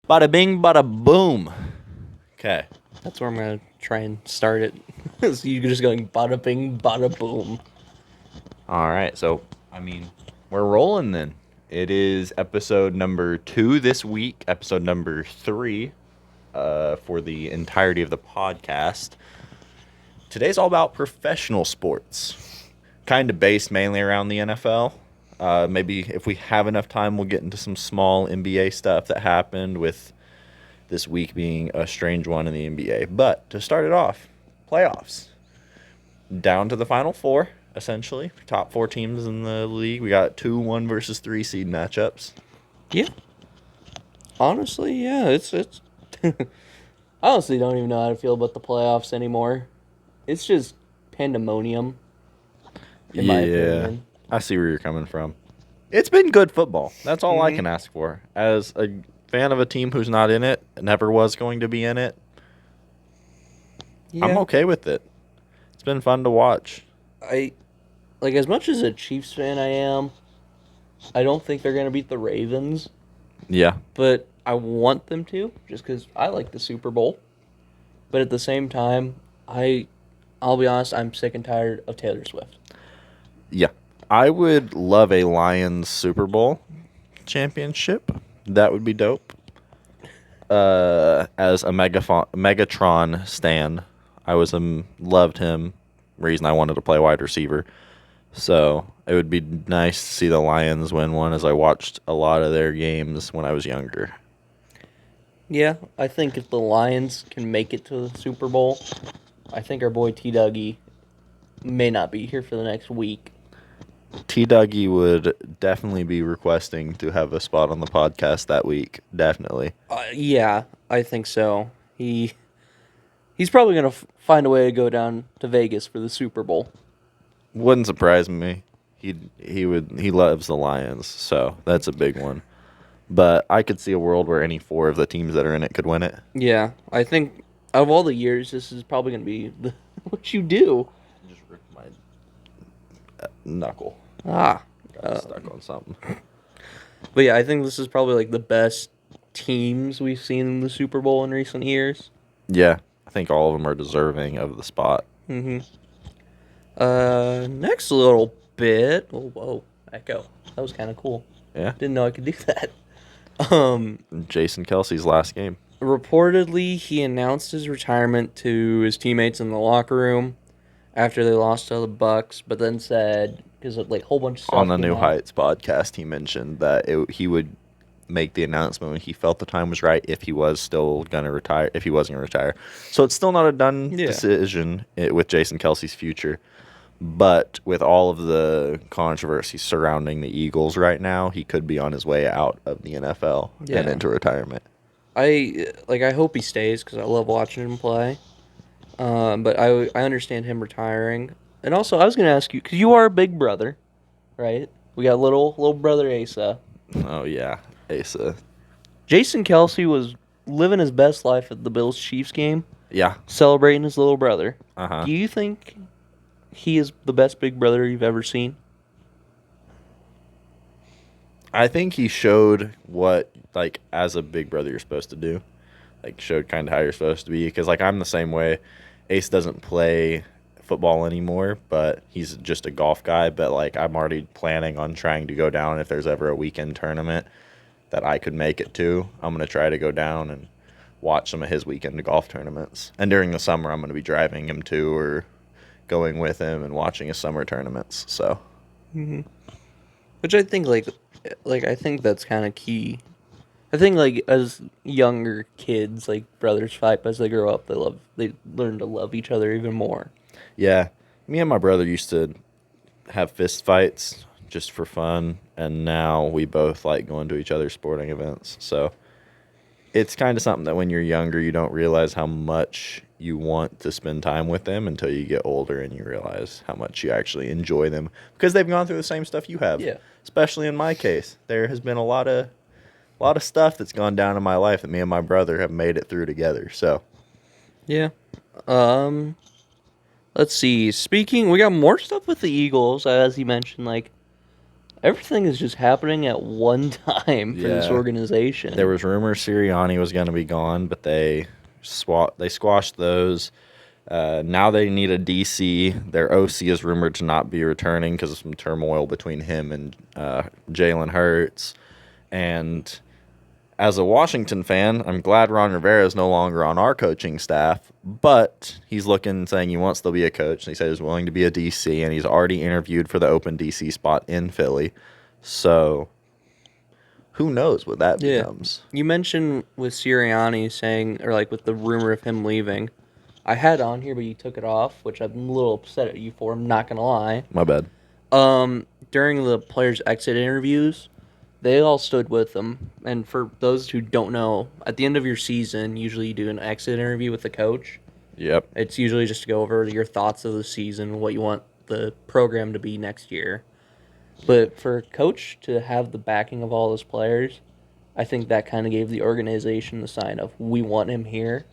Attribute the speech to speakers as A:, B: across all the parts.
A: Bada bing, bada boom. Okay.
B: That's where I'm gonna try and start it. So you're just going bada bing, bada boom.
A: All right. So, we're rolling then. It is episode number 2 this week, episode number 3 for the entirety of the podcast. Today's all about professional sports, kind of based mainly around the NFL. Maybe if we have enough time, we'll get into some small NBA stuff that happened with this week being a strange one in the NBA. But to start it off, playoffs. Down to the final four, essentially. Top 4 teams in the league. We got 2 1 versus 3 seed matchups.
B: Yeah. Honestly, yeah, it's I honestly don't even know how to feel about the playoffs anymore. It's just pandemonium, in my opinion.
A: I see where you're coming from. It's been good football. That's all I
B: Mhm.
A: can ask for. As a fan of a team who's not in it, never was going to be in it,
B: Yeah.
A: I'm okay with it. It's been fun to watch.
B: I like as much as a Chiefs fan I am, I don't think they're gonna beat the Ravens,
A: Yeah.
B: but I want them to, just because I like the Super Bowl. But at the same time, I'll be honest, I'm sick and tired of Taylor Swift.
A: Yeah. I would love a Lions Super Bowl championship. That would be dope. As a Megatron stan, I loved him. Reason I wanted to play wide receiver. So it would be nice to see the Lions win one, as I watched a lot of their games when I was younger.
B: Yeah, I think if the Lions can make it to the Super Bowl, I think our boy T. Dougie may not be here for the next week.
A: T. Dougie would definitely be requesting to have a spot on the podcast that week. Definitely.
B: Yeah, I think so. He's probably gonna find a way to go down to Vegas for the Super Bowl.
A: Wouldn't surprise me. He loves the Lions, so that's a big one. But I could see a world where any 4 of the teams that are in it could win it.
B: Yeah, I think out of all the years, this is probably gonna be what you do.
A: Just ripped my knuckle.
B: Ah,
A: Got stuck on something.
B: but yeah, I think this is probably like the best teams we've seen in the Super Bowl in recent years.
A: Yeah, I think all of them are deserving of the spot.
B: Mm-hmm. Next little bit. Oh, whoa, echo. That was kind of cool.
A: Yeah.
B: Didn't know I could do that.
A: Jason Kelsey's last game.
B: Reportedly, he announced his retirement to his teammates in the locker room after they lost to the Bucks, but then said because like a whole bunch of stuff
A: On the
B: came
A: New
B: out.
A: Heights podcast, he mentioned that he would make the announcement when he felt the time was right, if he was still going to retire, if he wasn't going to retire. So it's still not a done decision with Jason Kelsey's future. But with all of the controversy surrounding the Eagles right now, he could be on his way out of the NFL and into retirement.
B: I hope he stays because I love watching him play. But I understand him retiring. And also, I was going to ask you because you are a big brother, right? We got little brother Asa.
A: Oh, yeah. Asa.
B: Jason Kelsey was living his best life at the Bills-Chiefs game.
A: Yeah.
B: Celebrating his little brother.
A: Uh-huh.
B: Do you think he is the best big brother you've ever seen?
A: I think he showed what, as a big brother you're supposed to do. Showed kind of how you're supposed to be. Because, I'm the same way. Ace doesn't play football anymore, but he's just a golf guy. But, I'm already planning on trying to go down if there's ever a weekend tournament that I could make it to. I'm going to try to go down and watch some of his weekend golf tournaments. And during the summer, I'm going to be driving him to or going with him and watching his summer tournaments. So,
B: Which I think I think that's kind of key. I think as younger kids, brothers fight, but as they grow up, they learn to love each other even more.
A: yeah, me and my brother used to have fist fights just for fun, and now we both like going to each other's sporting events. So it's kind of something that when you're younger, you don't realize how much you want to spend time with them until you get older and you realize how much you actually enjoy them because they've gone through the same stuff you have.
B: Yeah.
A: Especially in my case, there has been a lot of stuff that's gone down in my life that me and my brother have made it through together. So,
B: Yeah. Let's see. We got more stuff with the Eagles, as you mentioned. Everything is just happening at one time for this
A: Yeah.
B: organization.
A: There was rumors Sirianni was going to be gone, but they squashed those. Now they need a DC. Their OC is rumored to not be returning because of some turmoil between him and Jalen Hurts. And as a Washington fan, I'm glad Ron Rivera is no longer on our coaching staff, but he's looking, saying he wants to be a coach. And he said he's willing to be a DC, and he's already interviewed for the open DC spot in Philly. So who knows what that becomes?
B: You mentioned with Sirianni saying, or like with the rumor of him leaving. I had it on here, but you took it off, which I'm a little upset at you for. I'm not gonna lie.
A: My bad.
B: During the players' exit interviews, they all stood with them. And for those who don't know, at the end of your season, usually you do an exit interview with the coach.
A: Yep.
B: It's usually just to go over your thoughts of the season, what you want the program to be next year. But for a coach to have the backing of all those players, I think that kind of gave the organization the sign of, we want him here.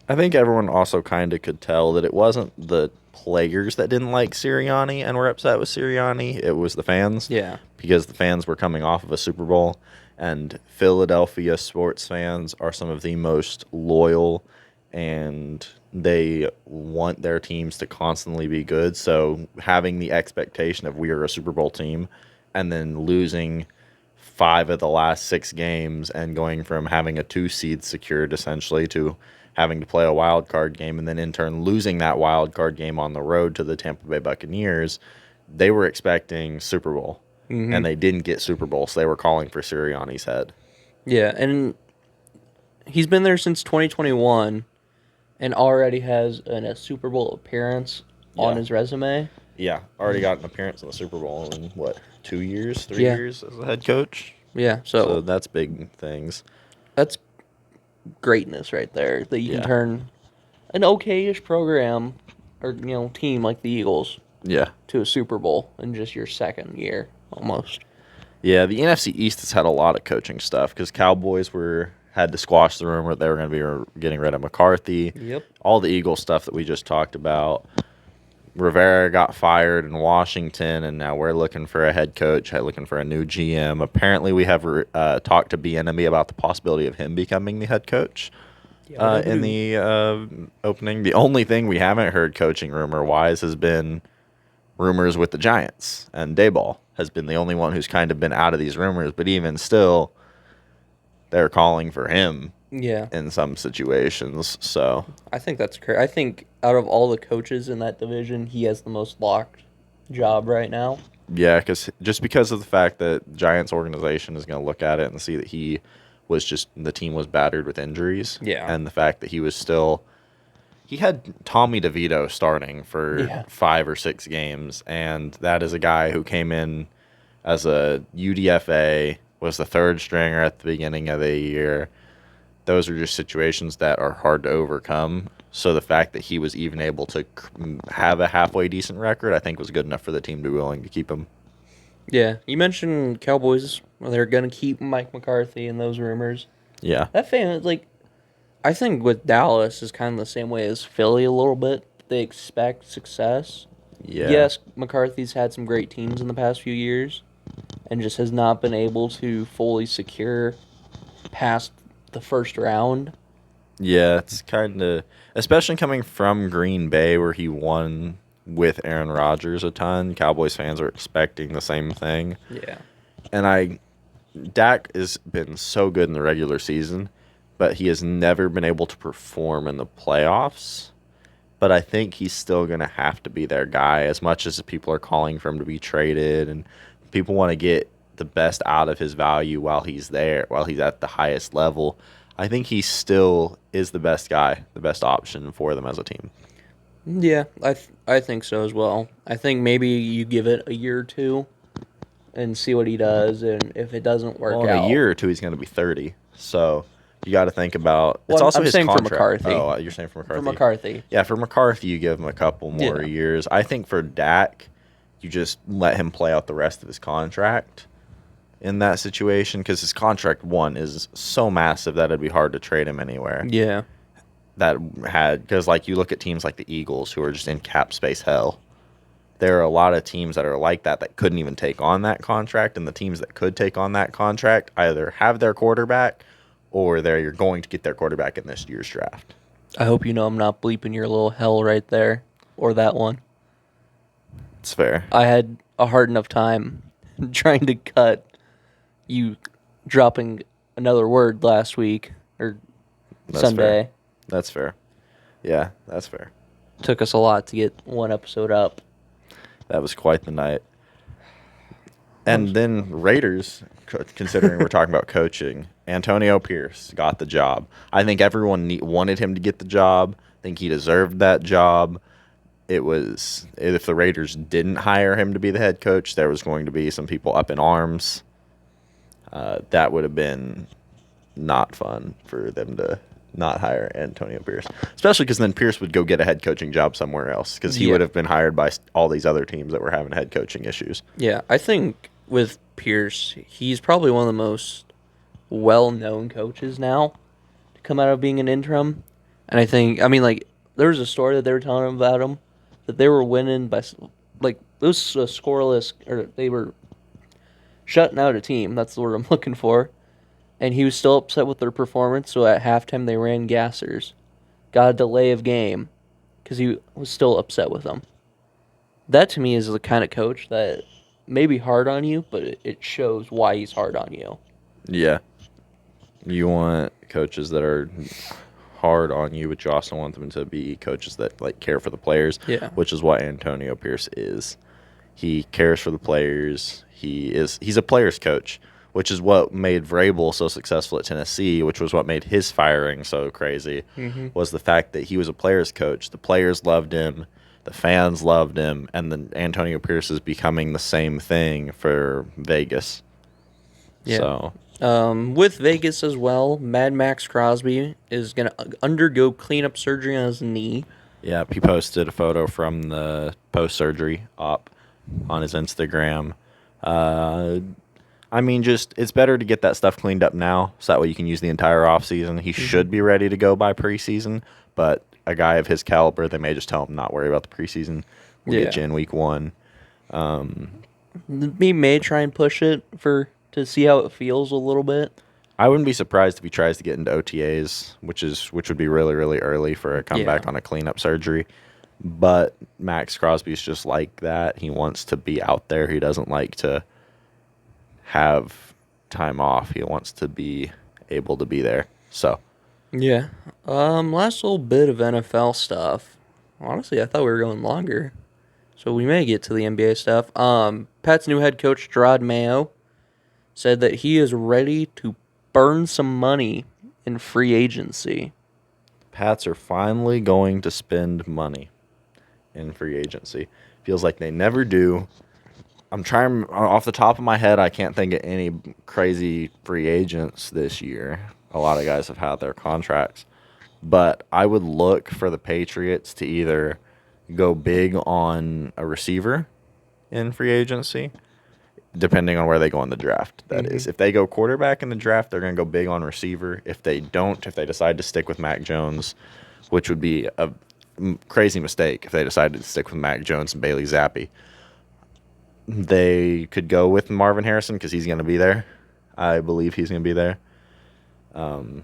A: I think everyone also kind of could tell that it wasn't the players that didn't like Sirianni and were upset with Sirianni. It was the fans.
B: Yeah.
A: Because the fans were coming off of a Super Bowl, and Philadelphia sports fans are some of the most loyal, and they want their teams to constantly be good. So having the expectation of we are a Super Bowl team and then losing 5 of the last 6 games and going from having a 2 seed secured essentially to having to play a wild card game and then in turn losing that wild card game on the road to the Tampa Bay Buccaneers, they were expecting Super Bowl.
B: Mm-hmm.
A: And they didn't get Super Bowl, so they were calling for Sirianni's head.
B: Yeah, and he's been there since 2021 and already has a Super Bowl appearance on his resume.
A: Yeah, already got an appearance in the Super Bowl in, 2 years, 3
B: Yeah.
A: years as a head coach?
B: Yeah,
A: So that's big things.
B: that's greatness right there, that you
A: Yeah.
B: can turn an okay-ish program or team like the Eagles
A: Yeah.
B: to a Super Bowl in just your second year almost.
A: Yeah, the NFC East has had a lot of coaching stuff because Cowboys had to squash the rumor that they were going to be getting rid of McCarthy.
B: Yep.
A: All the Eagles stuff that we just talked about. Rivera got fired in Washington, and now we're looking for a head coach, looking for a new GM. Apparently, we have talked to Bieniemy about the possibility of him becoming the head coach in the opening. The only thing we haven't heard coaching rumor-wise has been rumors with the Giants, and Daboll has been the only one who's kind of been out of these rumors. But even still, they're calling for him
B: Yeah.
A: in some situations. So
B: I think that's correct. I think out of all the coaches in that division, he has the most locked job right now.
A: yeah, because of the fact that Giants organization is going to look at it and see that the team was battered with injuries.
B: Yeah.
A: And the fact that he had Tommy DeVito starting for 5 or 6 games, and that is a guy who came in as a UDFA, was the 3rd stringer at the beginning of the year. Those are just situations that are hard to overcome. So the fact that he was even able to have a halfway decent record, I think was good enough for the team to be willing to keep him.
B: Yeah. You mentioned Cowboys. Well, they're going to keep Mike McCarthy in those rumors.
A: Yeah.
B: That fan, I think with Dallas is kind of the same way as Philly a little bit. They expect success.
A: Yeah.
B: Yes, McCarthy's had some great teams in the past few years and just has not been able to fully secure past the first round.
A: Yeah, it's kind of, especially coming from Green Bay where he won with Aaron Rodgers a ton. Cowboys fans are expecting the same thing.
B: Yeah.
A: And Dak has been so good in the regular season, but he has never been able to perform in the playoffs. But I think he's still going to have to be their guy as much as people are calling for him to be traded and people want to get the best out of his value while he's there, while he's at the highest level. I think he still is the best guy, the best option for them as a team.
B: Yeah, I think so as well. I think maybe you give it a year or two and see what he does, and if it doesn't work
A: Well, in
B: out,
A: a year or two, he's going to be 30. So you got to think about.
B: Well,
A: It's also
B: I'm
A: his
B: saying for
A: contract.
B: McCarthy.
A: Oh, you're saying for McCarthy.
B: for McCarthy.
A: Yeah, for McCarthy, you give him a couple more
B: Yeah.
A: years. I think for Dak, you just let him play out the rest of his contract in that situation because his contract is so massive that it'd be hard to trade him anywhere.
B: Yeah.
A: Because you look at teams like the Eagles who are just in cap space hell, there are a lot of teams that are like that couldn't even take on that contract, and the teams that could take on that contract either have their quarterback or they're going to get their quarterback in this year's draft.
B: I hope you know I'm not bleeping your little hell right there, or that one.
A: It's fair.
B: I had a hard enough time trying to cut you dropping another word last week, or
A: That's
B: Sunday.
A: fair. That's fair. Yeah, that's fair.
B: Took us a lot to get one episode up.
A: That was quite the night. And then Raiders, considering we're talking about coaching, Antonio Pierce got the job. I think everyone wanted him to get the job. I think he deserved that job. It was, if the Raiders didn't hire him to be the head coach, there was going to be some people up in arms. That would have been not fun for them to not hire Antonio Pierce, especially because then Pierce would go get a head coaching job somewhere else because he would have been hired by all these other teams that were having head coaching issues.
B: Yeah, I think with Pierce, he's probably one of the most well-known coaches now to come out of being an interim. And there was a story that they were telling about him that they were winning by, it was a scoreless, or they were shutting out a team. That's the word I'm looking for. And he was still upset with their performance, so at halftime they ran gassers. Got a delay of game because he was still upset with them. That to me is the kind of coach that may be hard on you, but it shows why he's hard on you.
A: Yeah. You want coaches that are hard on you, but you also want them to be coaches that care for the players, which is what Antonio Pierce is. He cares for the players. He's a player's coach, which is what made Vrabel so successful at Tennessee, which was what made his firing so crazy, was the fact that he was a player's coach. The players loved him. The fans loved him. And then Antonio Pierce is becoming the same thing for Vegas.
B: Yeah. So. With Vegas as well, Mad Max Crosby is going to undergo cleanup surgery on his knee.
A: Yeah, he posted a photo from the post-surgery op on his Instagram. It's better to get that stuff cleaned up now, so that way you can use the entire offseason. He should be ready to go by preseason, but a guy of his caliber, they may just tell him not worry about the preseason. We'll get you in week 1.
B: He may try and push it to see how it feels a little bit.
A: I wouldn't be surprised if he tries to get into OTAs, which would be really, really early for a comeback on a cleanup surgery. But Max Crosby's just like that. He wants to be out there. He doesn't like to have time off. He wants to be able to be there. So,
B: yeah. Last little bit of NFL stuff. Honestly, I thought we were going longer, so we may get to the NBA stuff. Pat's new head coach Gerard Mayo said that he is ready to burn some money in free agency.
A: Pats are finally going to spend money in free agency. Feels like they never do. I'm trying, off the top of my head, I can't think of any crazy free agents this year. A lot of guys have had their contracts. But I would look for the Patriots to either go big on a receiver in free agency, depending on where they go in the draft, that is. If they go quarterback in the draft, they're going to go big on receiver. If they don't, if they decide to stick with Mac Jones, which would be a crazy mistake if they decided to stick with Mac Jones and Bailey Zappi, they could go with Marvin Harrison because he's going to be there. I believe he's going to be there. And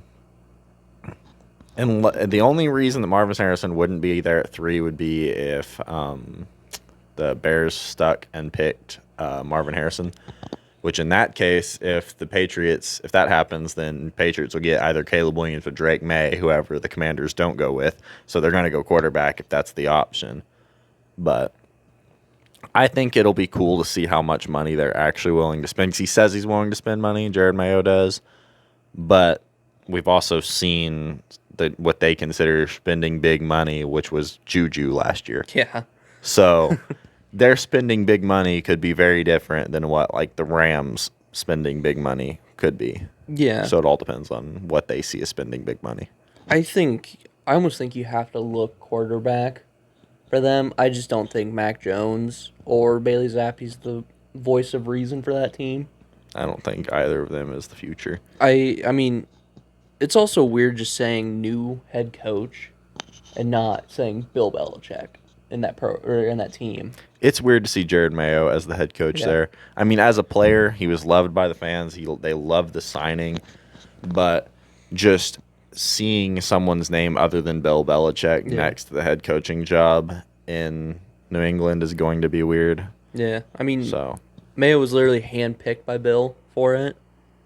A: the only reason that Marvin Harrison wouldn't be there at 3 would be if the Bears stuck and picked Marvin Harrison, which in that case, if that happens, then Patriots will get either Caleb Williams or Drake May, whoever the Commanders don't go with. So they're going to go quarterback if that's the option. But I think it'll be cool to see how much money they're actually willing to spend. 'Cause he says he's willing to spend money, Jared Mayo does. But we've also seen what they consider spending big money, which was Juju last year.
B: Yeah.
A: So their spending big money could be very different than what the Rams spending big money could be.
B: Yeah.
A: So it all depends on what they see as spending big money.
B: I almost think you have to look quarterback for them. I just don't think Mac Jones or Bailey Zappi's the voice of reason for that team.
A: I don't think either of them is the future.
B: I mean, it's also weird just saying new head coach and not saying Bill Belichick. in that pro or in that team.
A: It's weird to see Jared Mayo as the head coach
B: Yeah.
A: there. I mean, as a player, he was loved by the fans. They loved the signing, but just seeing someone's name other than Bill Belichick
B: Yeah.
A: next to the head coaching job in New England is going to be weird.
B: Yeah, I mean,
A: So,
B: Mayo was literally handpicked by Bill for it.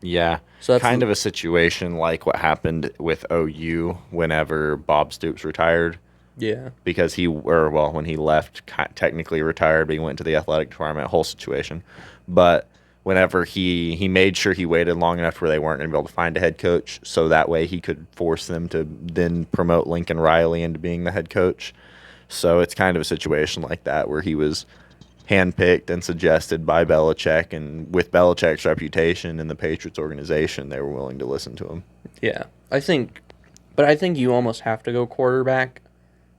A: yeah,
B: So that's
A: kind of a situation like what happened with OU whenever Bob Stoops retired.
B: Yeah,
A: Because when he left, technically retired, but he went to the athletic department, whole situation. But whenever he made sure he waited long enough where they weren't going to be able to find a head coach, so that way he could force them to then promote Lincoln Riley into being the head coach. So it's kind of a situation like that where he was handpicked and suggested by Belichick, and with Belichick's reputation in the Patriots organization, they were willing to listen to him.
B: yeah. I think you almost have to go quarterback,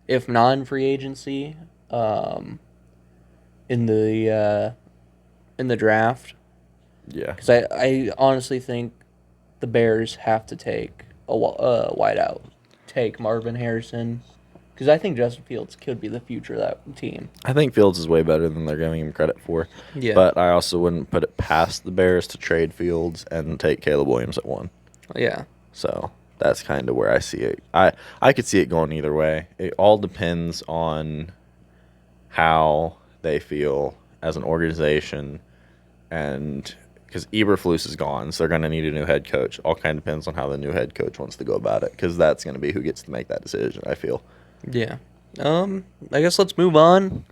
B: if not in free agency, in the draft.
A: Yeah.
B: Because I honestly think the Bears have to take a wideout, take Marvin Harrison, because I think Justin Fields could be the future of that team.
A: I think Fields is way better than they're giving him credit for.
B: Yeah.
A: But I also wouldn't put it past the Bears to trade Fields and take Caleb Williams at 1.
B: Yeah.
A: So that's kind of where I see it. I could see it going either way. It all depends on how they feel as an organization, and because Eberflus is gone, so they're going to need a new head coach. All kind of depends on how the new head coach wants to go about it, because that's going to be who gets to make that decision, I feel.
B: Yeah. I guess let's move on.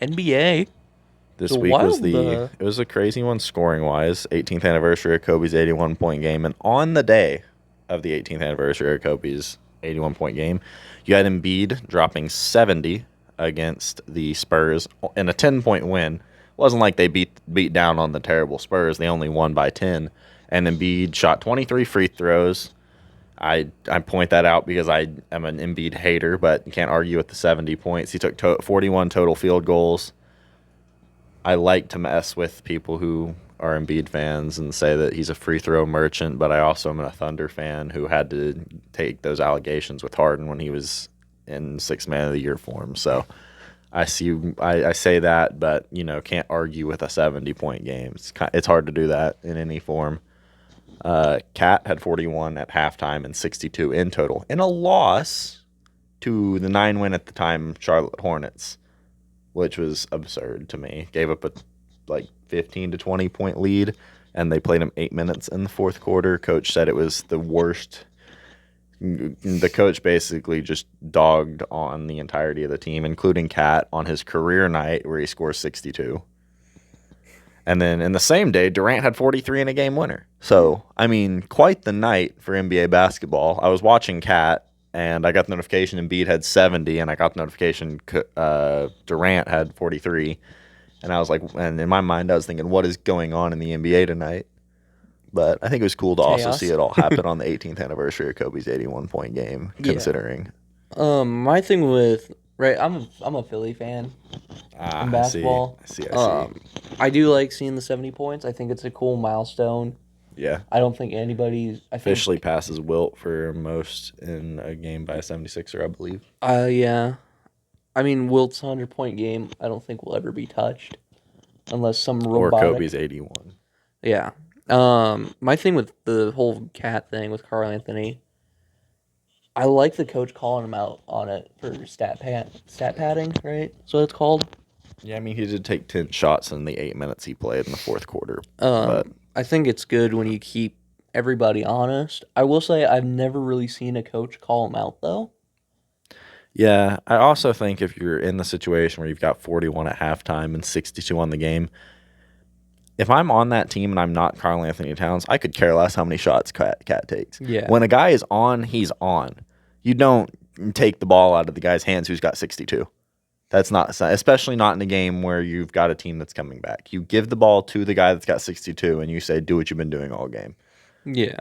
B: NBA.
A: This
B: It's a
A: week was
B: wild,
A: it was a crazy one scoring wise. 18th anniversary of Kobe's 81-point game, and on the day of the 18th anniversary of Kobe's 81-point game, you had Embiid dropping 70 against the Spurs in a 10-point win. It wasn't like they beat down on the terrible Spurs. They only won by 10, and Embiid shot 23 free throws. I point that out because I am an Embiid hater, but you can't argue with the 70 points. He took 41 total field goals. I like to mess with people who are Embiid fans and say that he's a free throw merchant, but I also am a Thunder fan who had to take those allegations with Harden when he was in Sixth Man of the Year form. So I say that, but can't argue with a 70-point game. It's hard to do that in any form. Cat had 41 at halftime and 62 in total in a loss to the 9-win at the time Charlotte Hornets, which was absurd to me. Gave up a 15 to 20 point lead, and they played him 8 minutes in the fourth quarter. Coach said it was the worst. The coach basically just dogged on the entirety of the team, including Cat, on his career night where he scores 62. And then in the same day, Durant had 43 in a game winner. So, I mean, quite the night for NBA basketball. I was watching Cat, and I got the notification Embiid had 70, and I got the notification Durant had 43. And I was like, and in my mind, I was thinking, what is going on in the NBA tonight? But I think it was cool to also
B: Chaos.
A: see it all happen on the 18th anniversary of Kobe's 81-point game, considering.
B: My thing with I'm a Philly fan in basketball.
A: I see.
B: I do like seeing the 70 points. I think it's a cool milestone.
A: Yeah.
B: I don't think anybody's
A: Officially passes Wilt for most in a game by a 76er, I believe.
B: Yeah. I mean, Wilt's 100-point game, I don't think will ever be touched unless some robotic.
A: Or Kobe's 81.
B: Yeah. My thing with the whole Cat thing with Karl Anthony, I like the coach calling him out on it for stat padding, right? So it's called.
A: Yeah, I mean, he did take 10 shots in the 8 minutes he played in the fourth quarter. But
B: I think it's good when you keep everybody honest. I will say I've never really seen a coach call him out, though.
A: yeah, I also think if you're in the situation where you've got 41 at halftime and 62 on the game, if I'm on that team and I'm not Karl Anthony Towns, I could care less how many shots Cat takes.
B: Yeah.
A: When a guy is on, he's on. You don't take the ball out of the guy's hands who's got 62. That's not, especially not in a game where you've got a team that's coming back. You give the ball to the guy that's got 62, and you say, "Do what you've been doing all game."
B: Yeah,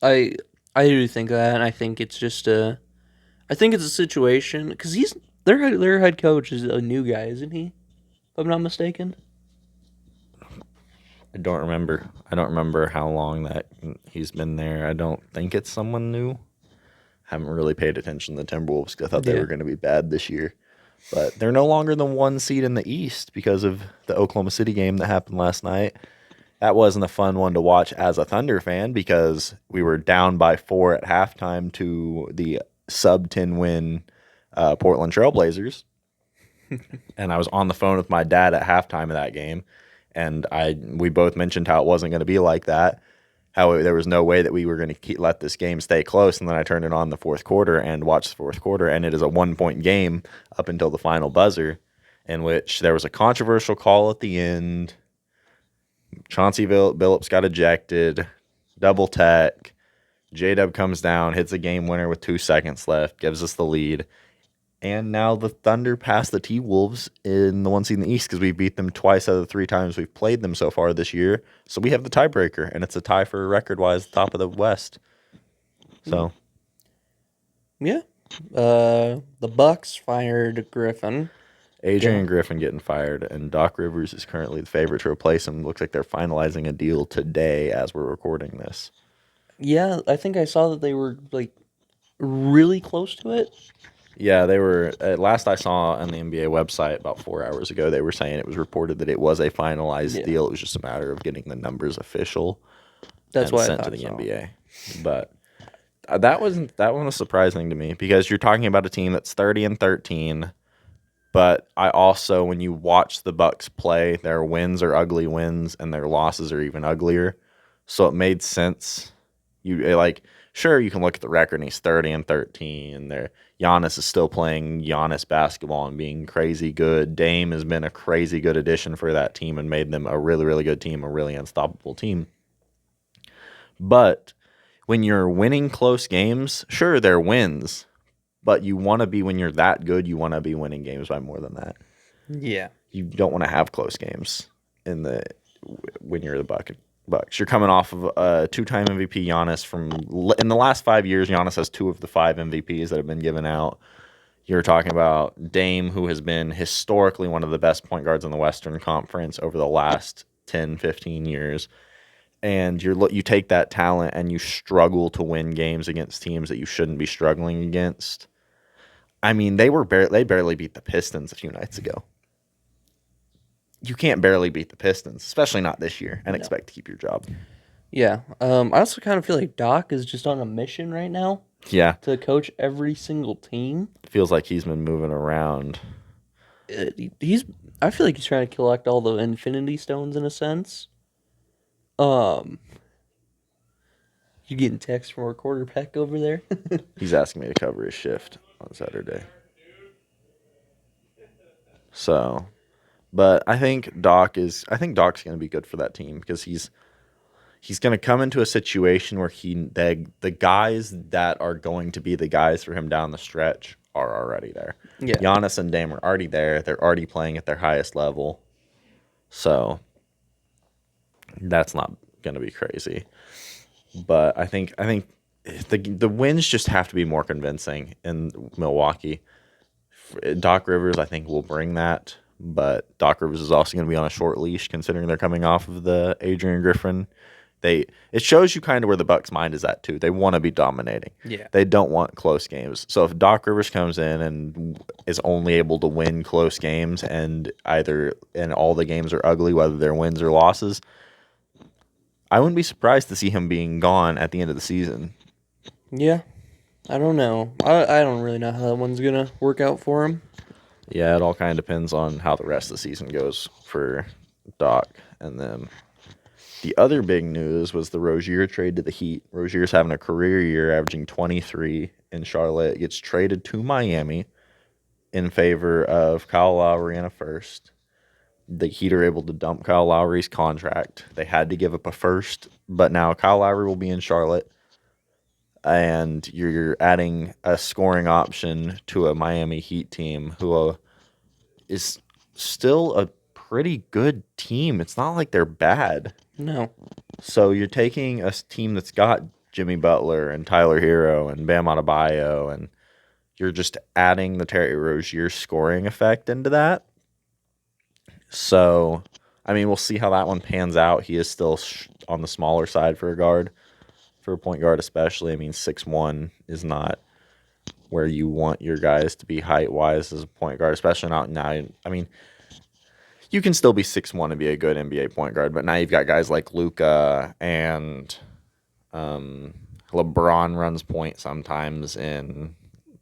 B: I do think that, and I think it's just I think it's a situation because their head coach is a new guy, isn't he? If I'm not mistaken.
A: I don't remember how long that he's been there. I don't think it's someone new. Haven't really paid attention to the Timberwolves because I thought they
B: Yeah.
A: were going to be bad this year. But they're no longer the 1 seed in the East because of the Oklahoma City game that happened last night. That wasn't a fun one to watch as a Thunder fan because we were down by 4 at halftime to the sub 10 win Portland Trailblazers. And I was on the phone with my dad at halftime of that game, and we both mentioned how it wasn't going to be like that, how there was no way that we were going to let this game stay close. And then I turned it on the fourth quarter and watched the fourth quarter, and it is a 1-point game up until the final buzzer, in which there was a controversial call at the end. Chauncey Billups got ejected, double tech. J-Dub comes down, hits a game winner with 2 seconds left, gives us the lead. And now the Thunder pass the T-Wolves in the 1 seed in the East because we beat them twice out of the 3 times we've played them so far this year. So we have the tiebreaker, and it's a tie for record-wise top of the West. So,
B: yeah. The Bucks fired Griffin.
A: Adrian Griffin getting fired, and Doc Rivers is currently the favorite to replace him. Looks like they're finalizing a deal today as we're recording this.
B: Yeah, I think I saw that they were like really close to it.
A: Yeah, they were. Last I saw on the NBA website about 4 hours ago, they were saying it was reported that it was a finalized deal. It was just a matter of getting the numbers official.
B: That's why
A: sent to the NBA. But that one was surprising to me because you're talking about a team that's 30-13. But I also, when you watch the Bucks play, their wins are ugly wins and their losses are even uglier. So it made sense. Sure, you can look at the record and he's 30-13, and Giannis is still playing Giannis basketball and being crazy good. Dame has been a crazy good addition for that team and made them a really, really good team, a really unstoppable team. But when you're winning close games, sure, they're wins, but you want to be, when you're that good, you want to be winning games by more than that.
B: Yeah.
A: You don't want to have close games when you're the Bucks. You're coming off of a 2-time MVP Giannis in the last 5 years. Giannis has 2 of the 5 MVPs that have been given out. You're talking about Dame, who has been historically one of the best point guards in the Western Conference over the last 10, 15 years. And you take that talent and you struggle to win games against teams that you shouldn't be struggling against. I mean, they barely beat the Pistons a few nights ago. You can't barely beat the Pistons, especially not this year, and expect to keep your job.
B: Yeah. I also kind of feel like Doc is just on a mission right now.
A: Yeah.
B: To coach every single team.
A: Feels like he's been moving around.
B: I feel like he's trying to collect all the Infinity Stones in a sense. You getting text from our quarterback over there?
A: He's asking me to cover his shift on Saturday. So... But I think Doc's going to be good for that team because he's going to come into a situation where the guys that are going to be the guys for him down the stretch are already there.
B: Yeah.
A: Giannis and Dame are already there. They're already playing at their highest level. So that's not going to be crazy. But I think the wins just have to be more convincing in Milwaukee. Doc Rivers, I think, will bring that. But Doc Rivers is also going to be on a short leash considering they're coming off of the Adrian Griffin. It shows you kind of where the Bucks' mind is at, too. They want to be dominating.
B: Yeah.
A: They don't want close games. So if Doc Rivers comes in and is only able to win close games and all the games are ugly, whether they're wins or losses, I wouldn't be surprised to see him being gone at the end of the season.
B: Yeah. I don't know. I don't really know how that one's going to work out for him.
A: Yeah, it all kind of depends on how the rest of the season goes for Doc. And then the other big news was the Rozier trade to the Heat. Rozier's having a career year, averaging 23 in Charlotte. Gets traded to Miami in favor of Kyle Lowry and a first. The Heat are able to dump Kyle Lowry's contract. They had to give up a first, but now Kyle Lowry will be in Charlotte. And you're adding a scoring option to a Miami Heat team who is still a pretty good team. It's not like they're bad.
B: No.
A: So you're taking a team that's got Jimmy Butler and Tyler Hero and Bam Adebayo, and you're just adding the Terry Rozier scoring effect into that. So, I mean, we'll see how that one pans out. He is still on the smaller side for a guard. For a point guard especially, I mean, 6'1" is not where you want your guys to be height wise as a point guard, especially not now. I mean, you can still be 6'1" and be a good NBA point guard, but now you've got guys like Luca and LeBron runs point sometimes in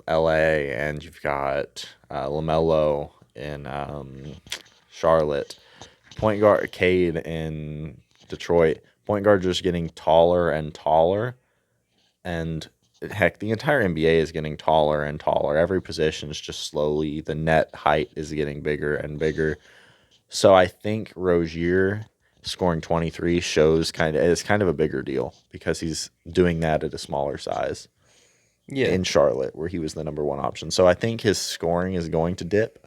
A: LA, and you've got LaMelo in Charlotte. Point guard Cade in Detroit. Point guards are just getting taller and taller, and heck, the entire NBA is getting taller and taller. Every position is just slowly, the net height is getting bigger and bigger. So I think Rozier scoring 23 shows it's kind of a bigger deal because he's doing that at a smaller size in Charlotte, where he was the number one option. So I think his scoring is going to dip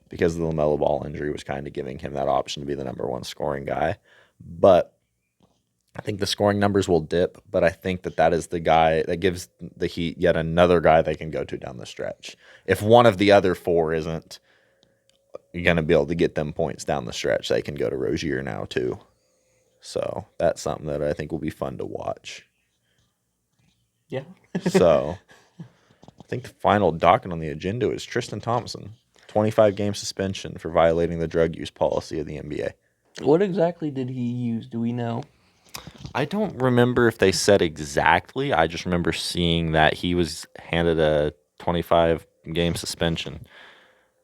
A: because the LaMelo Ball injury was kind of giving him that option to be the number one scoring guy. But I think the scoring numbers will dip, but I think that is the guy that gives the Heat yet another guy they can go to down the stretch. If one of the other four isn't going to be able to get them points down the stretch, they can go to Rozier now too. So that's something that I think will be fun to watch.
B: Yeah.
A: So I think the final docket on the agenda is Tristan Thompson, 25-game suspension for violating the drug use policy of the NBA.
B: What exactly did he use? Do we know?
A: I don't remember if they said exactly. I just remember seeing that he was handed a 25-game suspension.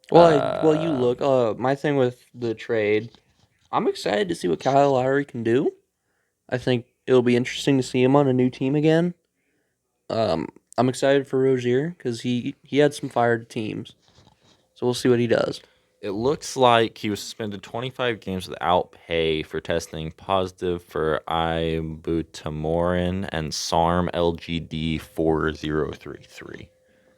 B: Well, you look. My thing with the trade, I'm excited to see what Kyle Lowry can do. I think it'll be interesting to see him on a new team again. I'm excited for Rozier because he had some fired teams, so we'll see what he does.
A: It looks like he was suspended 25 games without pay for testing positive for ibutamoren and SARM LGD 4033.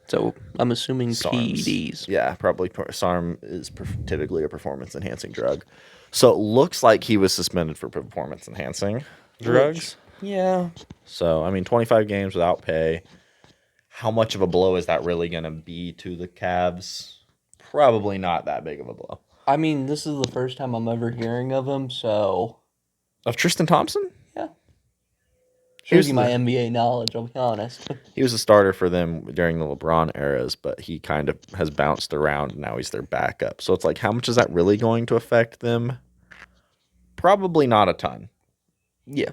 B: So I'm assuming
A: SARMs.
B: PEDs.
A: Yeah, probably SARM is typically a performance-enhancing drug. So it looks like he was suspended for performance-enhancing drugs.
B: Yeah.
A: So, I mean, 25 games without pay. How much of a blow is that really going to be to the Cavs? Probably not that big of a blow.
B: I mean, this is the first time I'm ever hearing of him, so...
A: Of Tristan Thompson?
B: Yeah.
A: Here's
B: Shows you my NBA knowledge, I'll be honest.
A: He was a starter for them during the LeBron eras, but he kind of has bounced around, and now he's their backup. So it's like, how much is that really going to affect them? Probably not a ton.
B: Yeah.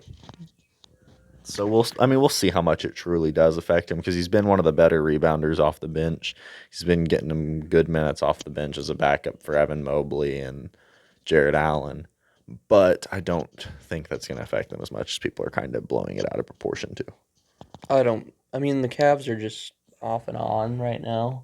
A: So we'll see how much it truly does affect him, because he's been one of the better rebounders off the bench. He's been getting him good minutes off the bench as a backup for Evan Mobley and Jared Allen. But I don't think that's going to affect them as much as people are kind of blowing it out of proportion too.
B: I mean, the Cavs are just off and on right now.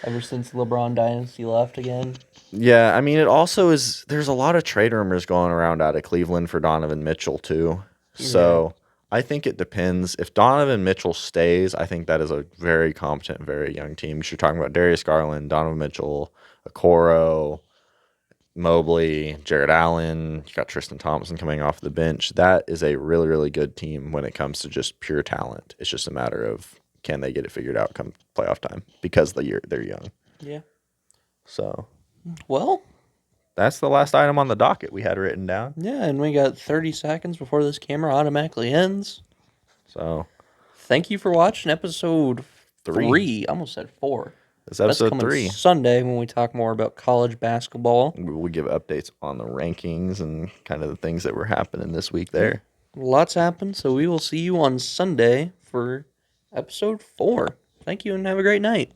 B: Ever since LeBron dynasty left again.
A: Yeah, I mean, it also is, there's a lot of trade rumors going around out of Cleveland for Donovan Mitchell too. So I think it depends. If Donovan Mitchell stays, I think that is a very competent, very young team. You're talking about Darius Garland, Donovan Mitchell, Okoro, Mobley, Jared Allen. You got Tristan Thompson coming off the bench. That is a really, really good team when it comes to just pure talent. It's just a matter of, can they get it figured out come playoff time, because they're young.
B: Yeah.
A: So,
B: well,
A: that's the last item on the docket we had written down.
B: Yeah, and we got 30 seconds before this camera automatically ends.
A: So,
B: thank you for watching episode
A: 3.
B: I almost said 4.
A: This is episode
B: That's
A: 3.
B: Sunday when we talk more about college basketball.
A: We give updates on the rankings and kind of the things that were happening this week there.
B: Lots happened, so we will see you on Sunday for episode 4. Thank you and have a great night.